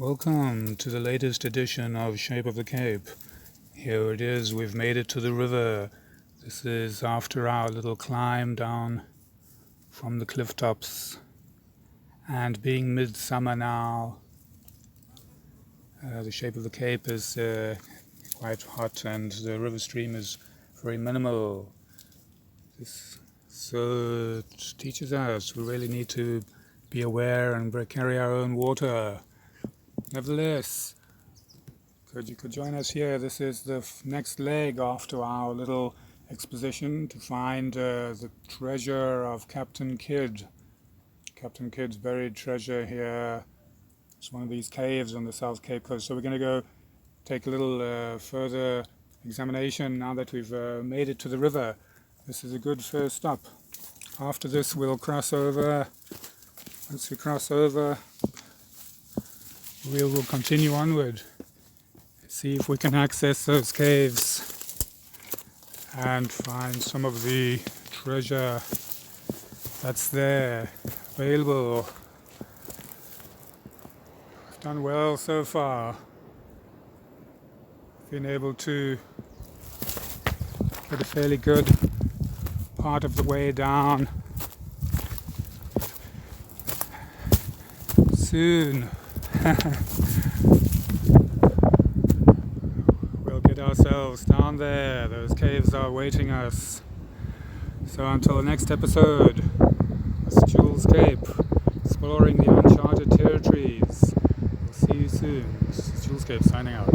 Welcome to the latest edition of Shape of the Cape. Here it is, we've made it to the river. This is after our little climb down from the cliff tops. And being midsummer now, the Shape of the Cape is quite hot and the river stream is very minimal. So it teaches us we really need to be aware and carry our own water. Nevertheless, you could join us here. This is the next leg after our little exposition to find the treasure of Captain Kidd. Captain Kidd's buried treasure here. It's one of these caves on the South Cape Coast. So we're going to go take a little further examination now that we've made it to the river. This is a good first stop. After this we'll cross over. Once we cross over, we will continue onward, see if we can access those caves and find some of the treasure that's there available. We've done well so far. Been able to get a fairly good part of the way down. Soon we'll get ourselves down there. Those caves are waiting us. So until the next episode, that's Jules Cape, exploring the uncharted territories. We'll see you soon. This is Jules Cape signing out.